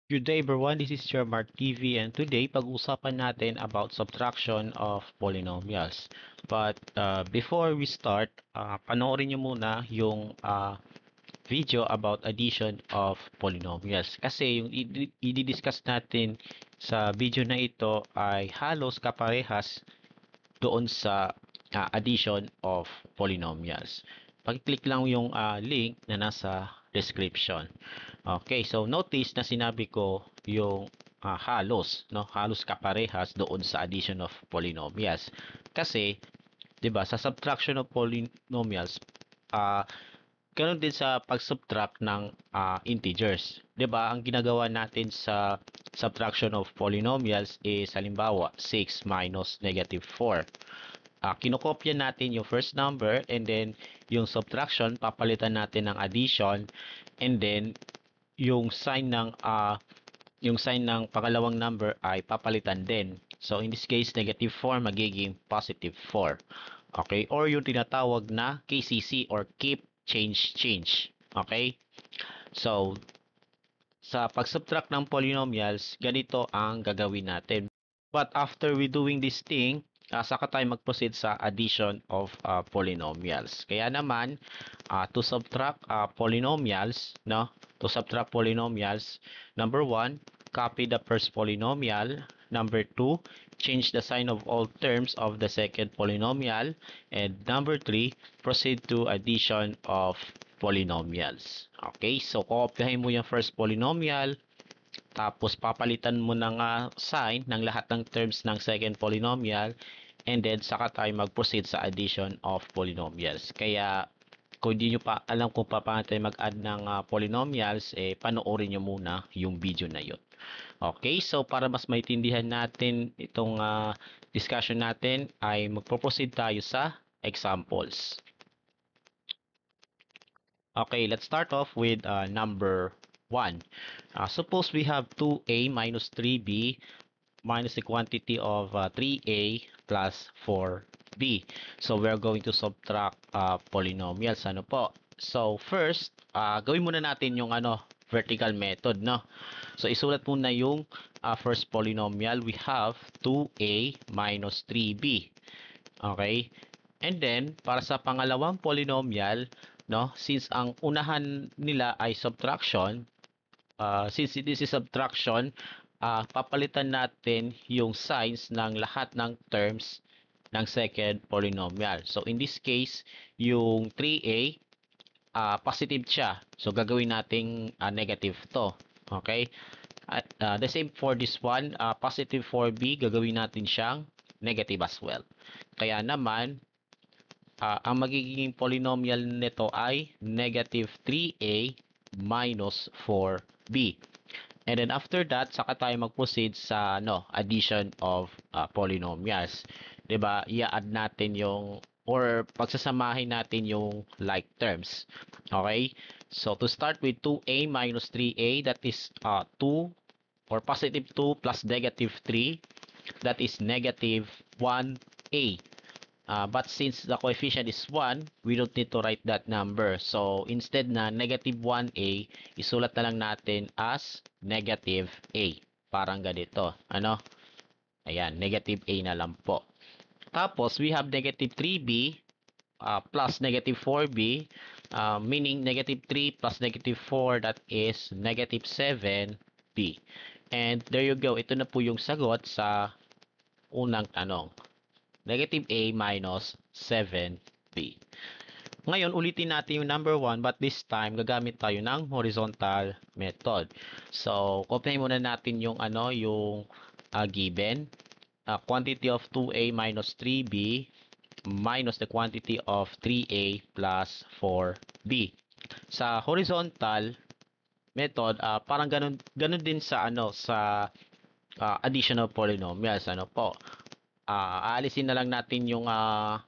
Good day everyone, this is your Mark TV and today pag-usapan natin about subtraction of polynomials. But before we start, panoorin nyo muna yung video about addition of polynomials. Kasi yung i-discuss natin sa video na ito ay halos kaparehas doon sa addition of polynomials. Pag-click lang yung link na nasa description. Okay, so notice na sinabi ko yung halos, no? Halos kaparehas doon sa addition of polynomials. Kasi, 'di ba, sa subtraction of polynomials, ah ganoon din sa pag-subtract ng integers. 'Di ba? Ang ginagawa natin sa subtraction of polynomials is halimbawa 6 minus negative 4. Kinokopya natin yung first number and then yung subtraction papalitan natin ng addition and then yung sign ng pangalawang number ay papalitan din. So in this case negative 4 magiging positive 4. Okay? Or yung tinatawag na KCC or keep change change. Okay? So sa pag-subtract ng polynomials, ganito ang gagawin natin. But after we doing this thing, saka tayo mag-proceed sa addition of polynomials. Kaya naman, to subtract polynomials, no? To subtract polynomials, number 1, copy the first polynomial. Number 2, change the sign of all terms of the second polynomial. And number 3, proceed to addition of polynomials. Okay, so kopyahin mo yung first polynomial, tapos papalitan mo ng sign ng lahat ng terms ng second polynomial, and then saka tayo mag-proceed sa addition of polynomials. Kaya kung hindi nyo pa alam kung paano tayo mag-add ng polynomials, panoorin nyo muna yung video na yun. Okay, so para mas maintindihan natin itong discussion natin, ay magpo-proceed tayo sa examples. Okay, let's start off with number 1. Suppose we have 2a minus 3b minus the quantity of 3a plus 4b. So we're going to subtract polynomials. Ano po? So first, gawin muna natin yung vertical method, no? So isulat muna yung first polynomial. We have 2a minus 3b. Okay? And then, para sa pangalawang polynomial, no, since ang unahan nila ay subtraction, since this is subtraction, papalitan natin yung signs ng lahat ng terms ng second polynomial. So, in this case, yung 3a, positive siya. So, gagawin nating negative to. Okay? At the same for this one, positive 4b, gagawin natin siyang negative as well. Kaya naman, ang magiging polynomial nito ay negative 3a minus 4b. And then after that, saka tayo mag-proceed sa addition of polynomials. 'Di ba? I-add natin yung or pagsasamahin natin yung like terms. Okay? So to start with 2a minus 3a, that is 2 or positive 2 plus negative 3, that is negative 1a. But since the coefficient is 1, we don't need to write that number. So, instead na negative 1a, isulat na lang natin as negative a. Parang ganito. Ano? Ayan, negative a na lang po. Tapos, we have negative 3b plus negative 4b, meaning negative 3 plus negative 4, that is negative 7b. And there you go. Ito na po yung sagot sa unang tanong. Negative a minus 7b. Ngayon, ulitin natin yung number 1 but this time, gagamit tayo ng horizontal method. So, kopyahin muna natin yung yung given. Quantity of 2a minus 3b minus the quantity of 3a plus 4b. Sa horizontal method, parang ganun din sa sa additional polynomials. Ano po? Aalisin na lang natin yung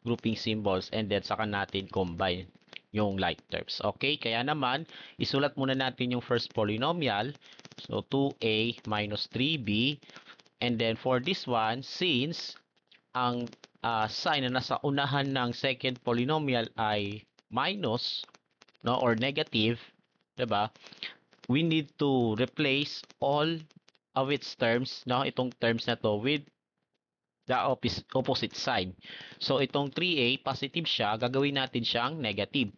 grouping symbols and then saka natin combine yung like terms. Okay, kaya naman isulat muna natin yung first polynomial. So 2a minus 3b, and then for this one, since ang sign na nasa unahan ng second polynomial ay minus, no, or negative, 'di ba? we need to replace all of its terms, no? Itong terms na to with the opposite side. So itong 3a, positive siya, gagawin natin siyang negative.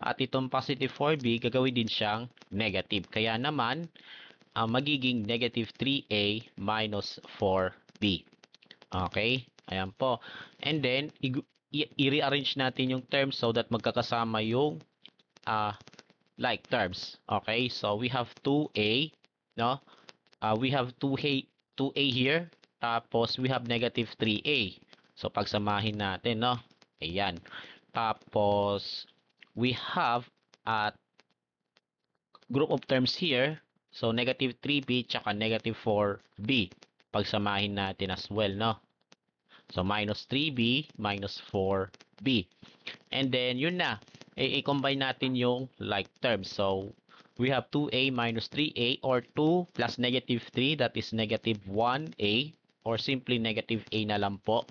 At itong positive 4b, gagawin din siyang negative. Kaya naman, magiging negative 3a minus 4b. Okay? Ayan po. And then, i-rearrange natin yung terms so that magkakasama yung like terms. Okay? So, we have 2a, no? We have 2a here. Tapos, we have negative 3a. So, pagsamahin natin, no? Ayan. Tapos, we have at group of terms here. So, negative 3b tsaka negative 4b. Pagsamahin natin as well, no? So, minus 3b minus 4b. And then, yun na. I-combine natin yung like terms. So, we have 2a minus 3a or 2 plus negative 3, that is negative 1a, or simply negative a na lang po.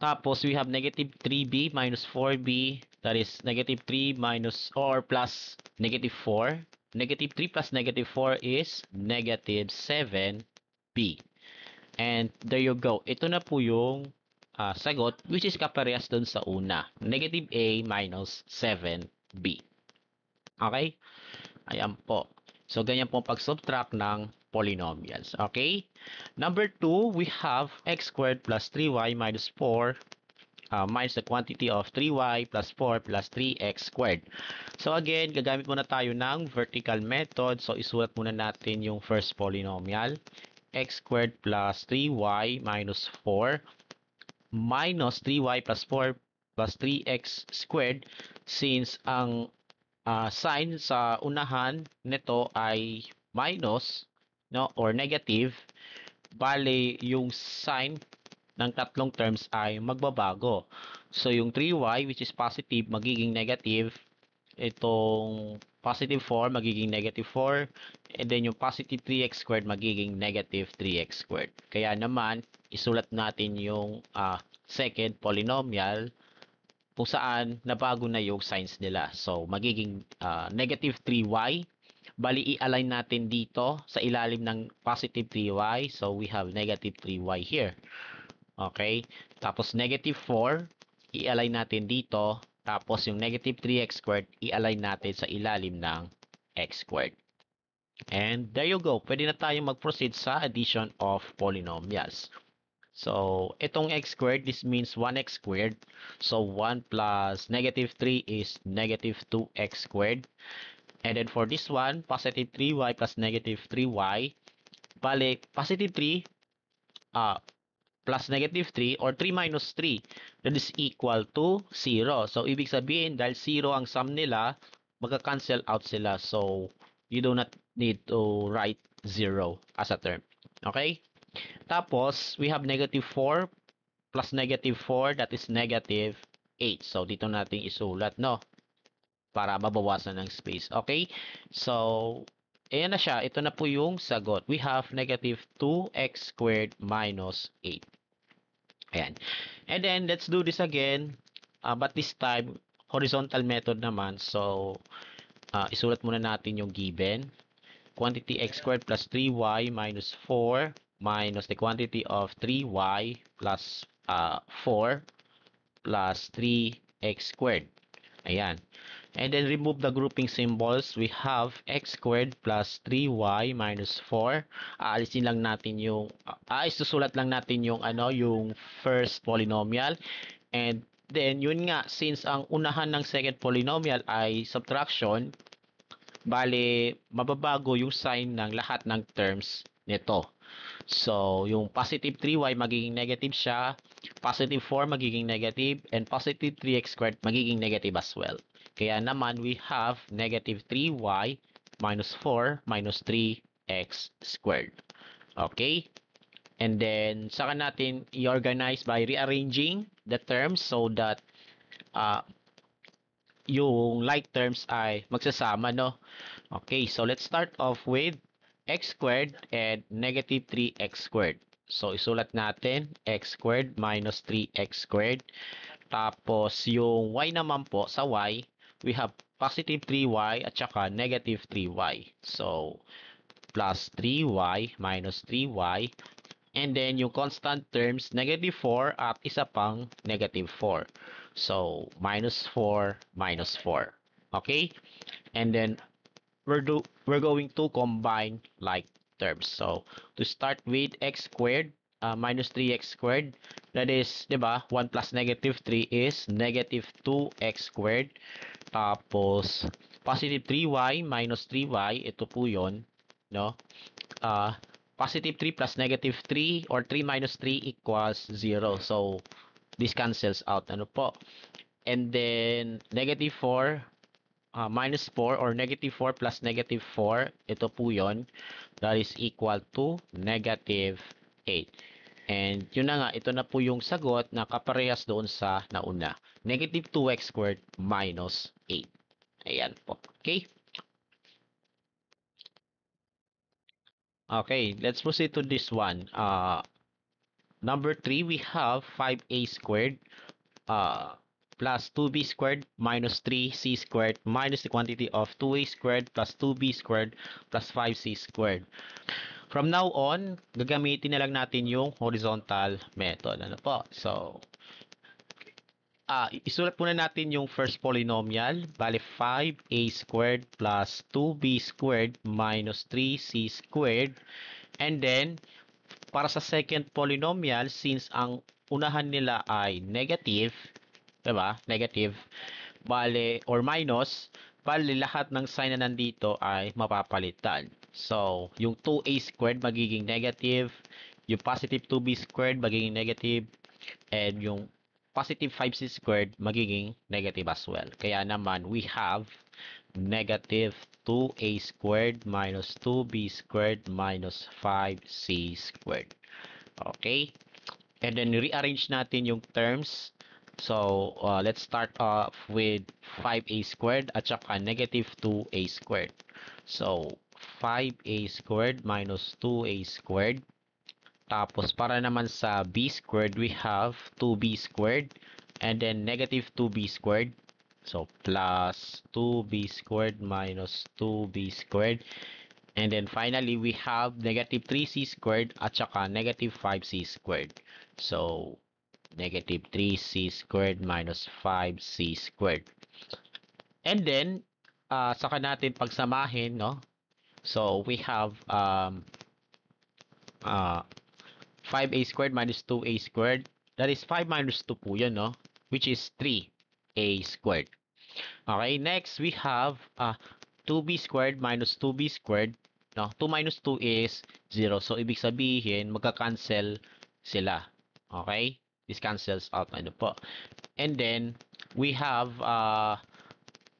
Tapos, we have negative 3b minus 4b, that is negative 3 minus or plus negative 4. Negative 3 plus negative 4 is negative 7b. And there you go. Ito na po yung sagot, which is kaparehas dun sa una. Negative a minus 7b. Okay? Ayan po. So, ganyan po pag-subtract ng polynomials. Okay? Number 2, we have x squared plus 3y minus 4 minus the quantity of 3y plus 4 plus 3x squared. So again, gagamit muna tayo ng vertical method. So isulat muna natin yung first polynomial. X squared plus 3y minus 4 minus 3y plus 4 plus 3x squared, since ang sign sa unahan nito ay minus, no, or negative, bale yung sign ng tatlong terms ay magbabago. So yung 3y which is positive magiging negative, itong positive 4 magiging negative 4, and then yung positive 3x squared magiging negative 3x squared. Kaya naman, isulat natin yung second polynomial kung saan nabago na yung signs nila. So, magiging negative 3y. Bali, i-align natin dito sa ilalim ng positive 3y. So, we have negative 3y here. Okay? Tapos, negative 4, i-align natin dito. Tapos, yung negative 3x squared, i-align natin sa ilalim ng x squared. And there you go. Pwede na tayong mag-proceed sa addition of polynomials. So, itong x squared, this means 1x squared. So, 1 plus negative 3 is negative 2x squared. And then for this one, positive 3y plus negative 3y. Bale, positive 3 plus negative 3 or 3 minus 3, that is equal to 0. So, ibig sabihin, dahil 0 ang sum nila, magka-cancel out sila. So, you do not need to write 0 as a term. Okay? Tapos, we have negative 4 plus negative 4, that is negative 8. So, dito natin isulat, no? Para mabawasan ng space. Okay? So, ayan na siya. Ito na po yung sagot. We have negative 2x squared minus 8. Ayan. And then, let's do this again. But this time, horizontal method naman. So, isulat muna natin yung given. Quantity x squared plus 3y minus 4 minus the quantity of 3y plus 4 plus 3x squared. Ayan. And then remove the grouping symbols. We have x squared plus 3y minus 4. Aalisin lang natin yung isusulat lang natin yung yung first polynomial. And then yun nga, since ang unahan ng second polynomial ay subtraction, bale mababago yung sign ng lahat ng terms nito. So, yung positive 3y magiging negative siya, positive 4 magiging negative, and positive 3x squared magiging negative as well. Kaya naman, we have negative 3y minus 4 minus 3x squared. Okay? And then, saka natin i-organize by rearranging the terms so that yung like terms ay magsasama, no? Okay, so let's start off with x squared and negative 3x squared. So, isulat natin x squared minus 3x squared. Tapos, yung y naman po, sa y, we have positive 3y at saka negative 3y. So, plus 3y minus 3y. And then yung constant terms, negative 4 at isa pang negative 4. So, minus 4, minus 4. Okay? And then, we're going to combine like terms. So, to start with x squared minus 3x squared, that is, di ba, 1 plus negative 3 is negative 2x squared. Tapos, positive 3y minus 3y, ito po yun, no? Uh, positive 3 plus negative 3 or 3 minus 3 equals 0. So, this cancels out. Ano po? And then, negative 4 minus 4 or negative 4 plus negative 4, ito po yun. That is equal to negative 8. And yun na nga, ito na po yung sagot na kaparehas doon sa nauna. Negative 2x squared minus 8. Ayan po. Okay? Okay, let's proceed to this one. Number 3, we have 5a squared plus 2b squared minus 3c squared minus the quantity of 2a squared plus 2b squared plus 5c squared. From now on, gagamitin na lang natin yung horizontal method. Ano po? So, isulat muna natin yung first polynomial. Bale, 5a squared plus 2b squared minus 3c squared. And then, para sa second polynomial, since ang unahan nila ay negative, diba? Negative, bale, or minus, bale, lahat ng sign na nandito ay mapapalitan. So, yung 2a squared magiging negative, yung positive 2b squared magiging negative, and yung positive 5c squared magiging negative as well. Kaya naman, we have negative 2a squared minus 2b squared minus 5c squared. Okay? And then rearrange natin yung terms. So, let's start off with 5a squared at saka negative 2a squared. So, 5a squared minus 2a squared. Tapos, para naman sa b squared, we have 2b squared and then negative 2b squared. So, plus 2b squared minus 2b squared. And then finally, we have negative 3c squared at saka negative 5c squared. So, negative 3c squared minus 5c squared. And then, saka natin pagsamahin, no? So, we have 5a squared minus 2a squared. That is 5 minus 2 po yun, no? Which is 3a squared. Okay, next we have 2b squared minus 2b squared. No, 2 minus 2 is 0. So, ibig sabihin, magka-cancel sila. Okay? This cancels out. Ano po? And then, we have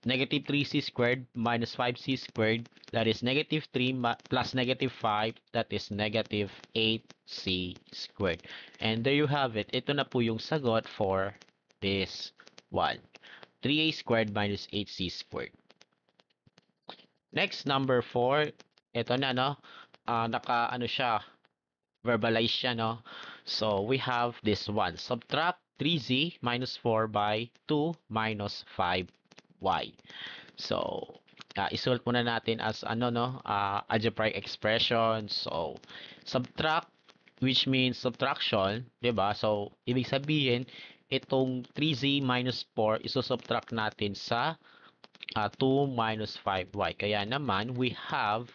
negative 3c squared minus 5c squared. That is negative 3 plus negative 5. That is negative 8c squared. And there you have it. Ito na po yung sagot for this one. 3a squared minus 8c squared. Next, number 4. Ito na, no? Ano siya, verbalize siya, no? So, we have this one. Subtract 3z minus 4 by 2 minus 5y. So, isulat muna natin as ano, no? Algebraic expression. So, subtract, which means subtraction, di ba? So, ibig sabihin, itong 3z minus 4, isusubtract natin sa 2 minus 5y. Kaya naman, we have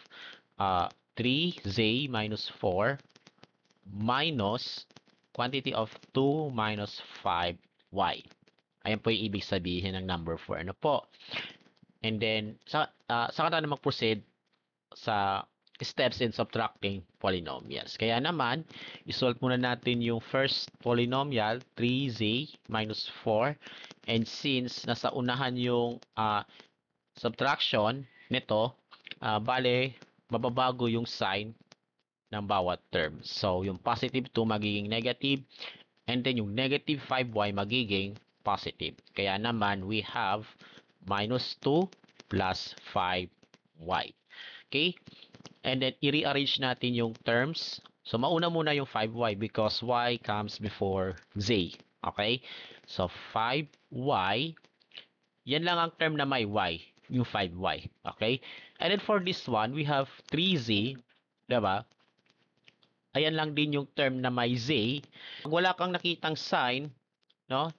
3z minus 4 minus quantity of 2 minus 5y. Ayan po yung ibig sabihin ng number 4. Ano po? And then, saka tayo mag-proceed sa steps in subtracting polynomials. Kaya naman, isolve muna natin yung first polynomial, 3z minus 4. And since nasa unahan yung subtraction nito, bale, mababago yung sign ng bawat term. So, yung positive 2 magiging negative, and then yung negative 5y magiging positive. Kaya naman, we have minus 2 plus 5y. Okay? And then, i-rearrange natin yung terms. So, mauna muna yung 5y because y comes before z. Okay? So, 5y, yan lang ang term na may y. yung 5y. Okay? And then for this one, we have 3z, diba? Ayan lang din yung term na may z. Pag wala kang nakitang sign, no?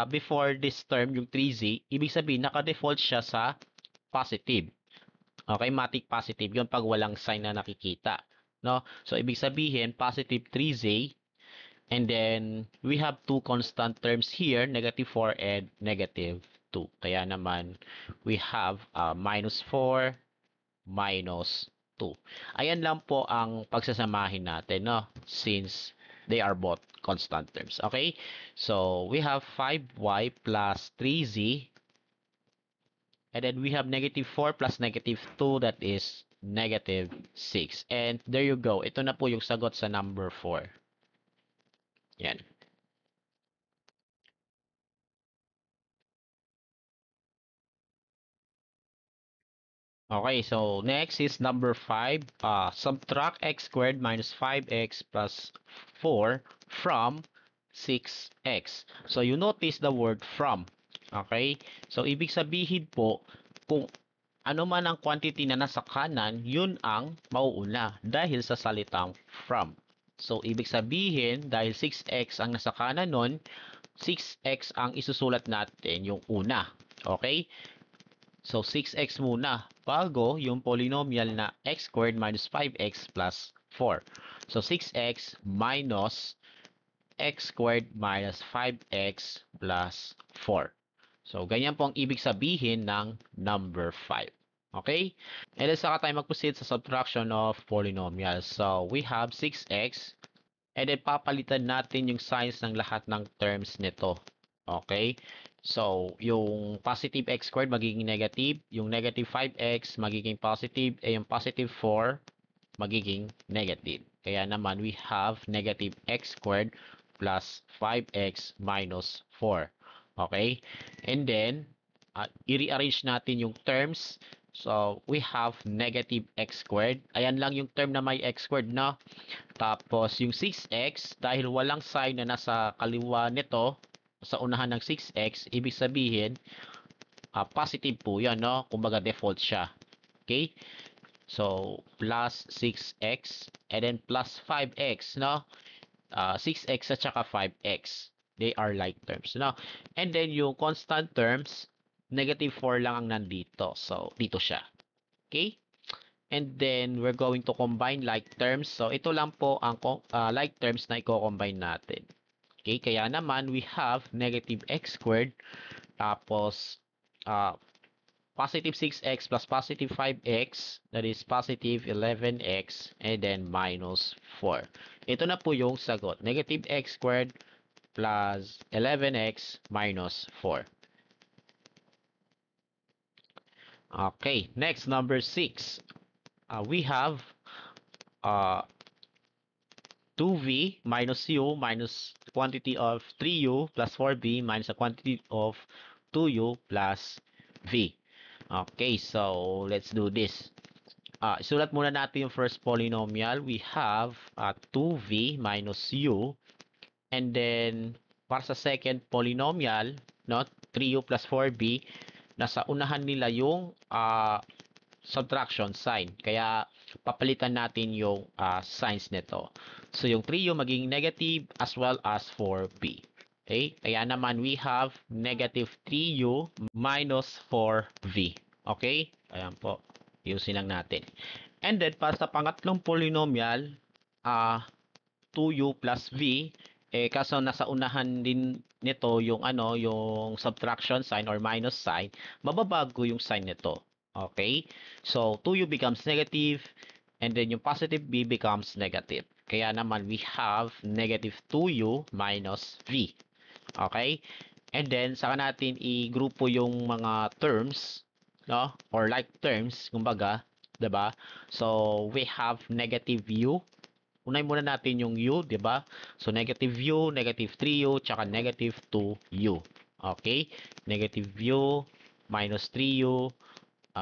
Before this term, yung 3z, ibig sabihin, naka-default siya sa positive. Okay, matic positive yun pag walang sign na nakikita. No? So, ibig sabihin, positive 3z, and then, we have two constant terms here, negative 4 and negative 2. Kaya naman, we have minus 4, minus 2. Ayan lang po ang pagsasamahin natin, no? Since they are both constant terms. Okay? So, we have 5y plus 3z, and then we have negative 4 plus negative 2, that is negative 6. And there you go. Ito na po yung sagot sa number 4. Yan. Okay, so next is number 5. Subtract x squared minus 5x plus 4 from 6x. So you notice the word from. Okay? So ibig sabihin po, kung ano man ang quantity na nasa kanan, yun ang mauuna dahil sa salitang from. So ibig sabihin, dahil 6x ang nasa kanan nun, 6x ang isusulat natin yung una. Okay? So, 6x muna bago yung polynomial na x squared minus 5x plus 4. So, 6x minus x squared minus 5x plus 4. So, ganyan po ang ibig sabihin ng number 5. Okay? And then, saka tayo mag-proceed sa subtraction of polynomials. So, we have 6x, and then papalitan natin yung signs ng lahat ng terms nito. Okay? So, yung positive x squared magiging negative, yung negative 5x magiging positive, yung positive 4 magiging negative. Kaya naman, we have negative x squared plus 5x minus 4. Okay? And then, i-rearrange natin yung terms. So, we have negative x squared. Ayan lang yung term na may x squared, no? Tapos, yung 6x, dahil walang sign na nasa kaliwa nito, sa unahan ng 6x, ibig sabihin, positive po yan, no? Kumbaga, default siya. Okay? So, plus 6x, and then plus 5x, no? 6x at saka 5x. They are like terms, no? And then, yung constant terms, negative 4 lang ang nandito. So, dito siya. Okay? And then, we're going to combine like terms. So, ito lang po ang like terms na i-combine natin. Okay, kaya naman we have negative x squared, tapos positive 6x plus positive 5x, that is positive 11x, and then minus 4. Ito na po yung sagot, negative x squared plus 11x minus 4. Okay, next, number 6. We have 2v minus u minus quantity of 3u plus 4b minus a quantity of 2u plus v. Okay, so let's do this. Isulat muna natin yung first polynomial. We have 2v minus u, and then para sa second polynomial, no, 3u plus 4b, nasa unahan nila yung subtraction sign. Kaya papalitan natin yung signs nito. So yung 3u magiging negative as well as 4b. Okay? Kaya naman we have negative 3u minus 4v. Okay? Ayan po. Ayusin lang natin. And then para sa pangatlong polynomial, 2u plus v, kaso nasa unahan din nito yung yung subtraction sign or minus sign, mababago yung sign nito. Okay? So 2u becomes negative, and then yung positive b becomes negative. Kaya naman we have negative 2u minus v. Okay? And then saka natin i-grupo yung mga terms, no? Or like terms, kumbaga, 'di ba? So we have negative u. Unahin muna natin yung u, di ba? So, negative u, negative 3u, tsaka negative 2u. Okay? Negative u, minus 3u,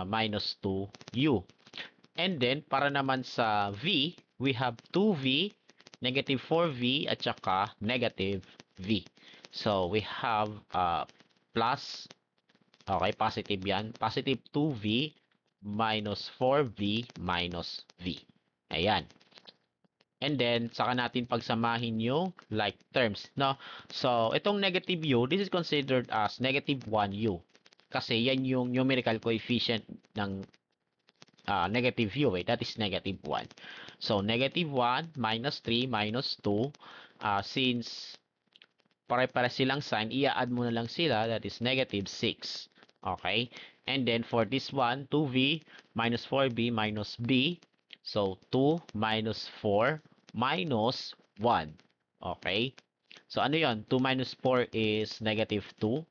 minus 2u. And then, para naman sa v, we have 2v, negative 4v, at tsaka negative v. So, we have plus Okay, positive yan. Positive 2v minus 4v minus v. Ayan. And then, saka natin pagsamahin yung like terms, no? So, itong negative u, this is considered as negative 1u. Kasi yan yung numerical coefficient ng negative u, eh. That is negative 1. So, negative 1 minus 3 minus 2, since pare-pare silang sign, i-add mo na lang sila, that is negative 6. Okay? And then, for this one, 2v minus 4b minus b. So, 2 minus 4 minus 1. Okay? So, ano yon? 2 minus 4 is negative 2.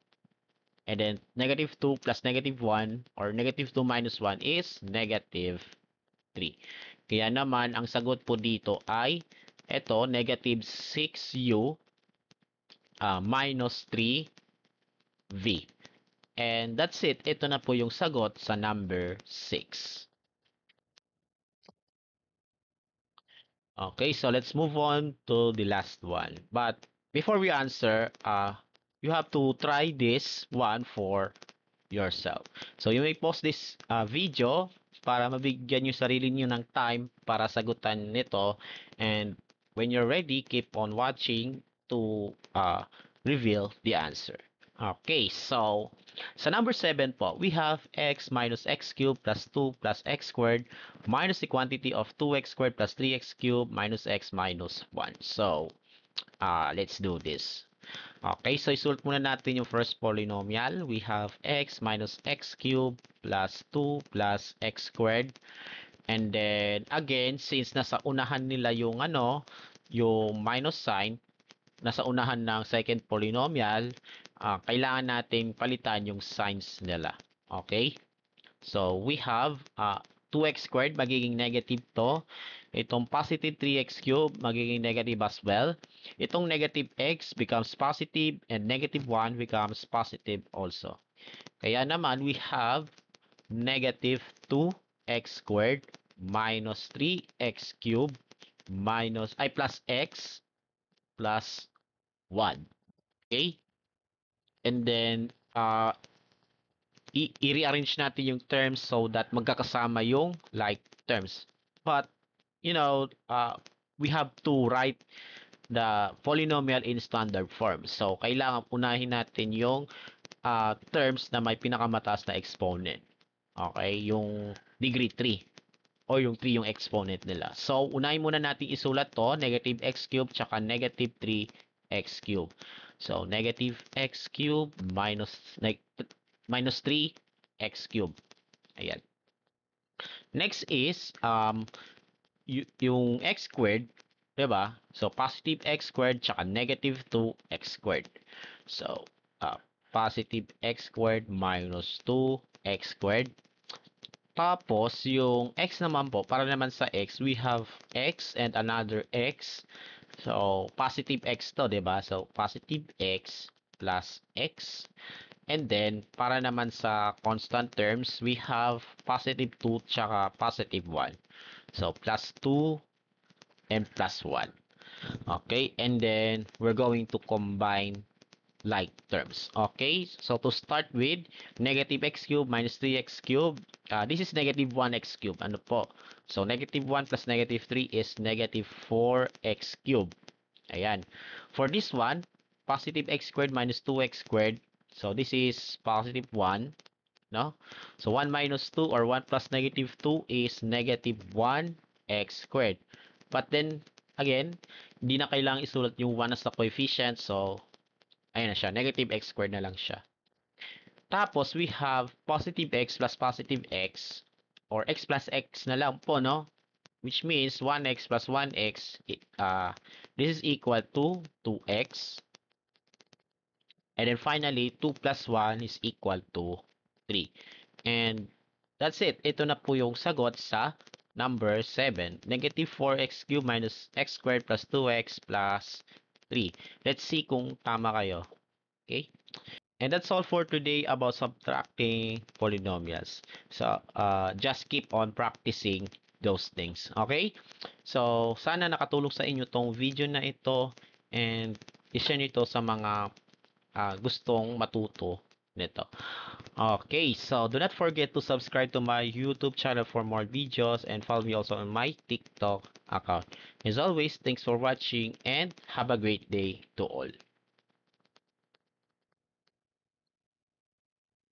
And then, negative 2 plus negative 1 or negative 2 minus 1 is negative 3. Kaya naman, ang sagot po dito ay ito, negative 6u minus 3v. And that's it. Ito na po yung sagot sa number 6. Okay, so let's move on to the last one. But before we answer, you have to try this one for yourself. So you may pause this video para mabigyan yung sarili niyo ng time para sagutan nito. And when you're ready, keep on watching to reveal the answer. Okay, so sa number 7 po, we have x minus x cubed plus 2 plus x squared minus the quantity of 2x squared plus 3x cubed minus x minus 1. So, let's do this. Okay, so isulot muna natin yung first polynomial. We have x minus x cubed plus 2 plus x squared. And then, again, since nasa unahan nila yung yung minus sign, nasa unahan ng second polynomial, kailangan nating palitan yung signs nila. Okay? So, we have 2x squared magiging negative to. Itong positive 3x cubed magiging negative as well. Itong negative x becomes positive and negative 1 becomes positive also. Kaya naman, we have negative 2x squared minus 3x cubed plus x plus 1. Okay? And then, i-rearrange natin yung terms so that magkakasama yung like terms. But, you know, we have to write the polynomial in standard form. So, kailangan unahin natin yung terms na may pinakamataas na exponent. Okay? Yung degree 3 o yung 3 yung exponent nila. So, unahin muna natin isulat to, negative x cubed tsaka negative 3x cubed. So, negative x cubed minus 3x cubed. Ayan. Next is, yung x squared, diba? So, positive x squared tsaka negative 2x squared. So, positive x squared minus 2x squared. Tapos, yung x naman po, para naman sa x, we have x and another x. So, positive x to, diba? So, positive x plus x. And then, para naman sa constant terms, we have positive 2 tsaka positive 1. So, plus 2 and plus 1. Okay, and then, we're going to combine like terms. Okay, so to start with, negative x cubed minus 3x cubed. This is negative 1x cubed. Ano po? So, negative 1 plus negative 3 is negative 4x cubed. Ayan. For this one, positive x squared minus 2x squared. So, this is positive 1. No? So, 1 minus 2 or 1 plus negative 2 is negative 1x squared. But then, again, hindi na kailangang isulat yung 1 as the coefficient. So, ayan na siya. Negative x squared na lang siya. Tapos, we have positive x plus positive x or x plus x na lang po, no? Which means 1x plus 1x, this is equal to 2x. And then finally, 2 plus 1 is equal to 3. And that's it. Ito na po yung sagot sa number 7. Negative 4x cubed minus x squared plus 2x plus 3. Let's see kung tama kayo. Okay? And that's all for today about subtracting polynomials. So, just keep on practicing those things. Okay? So, sana nakatulong sa inyo tong video na ito and i-share nyo ito sa mga gustong matuto nito. Okay, so do not forget to subscribe to my YouTube channel for more videos and follow me also on my TikTok account. As always, thanks for watching and have a great day to all.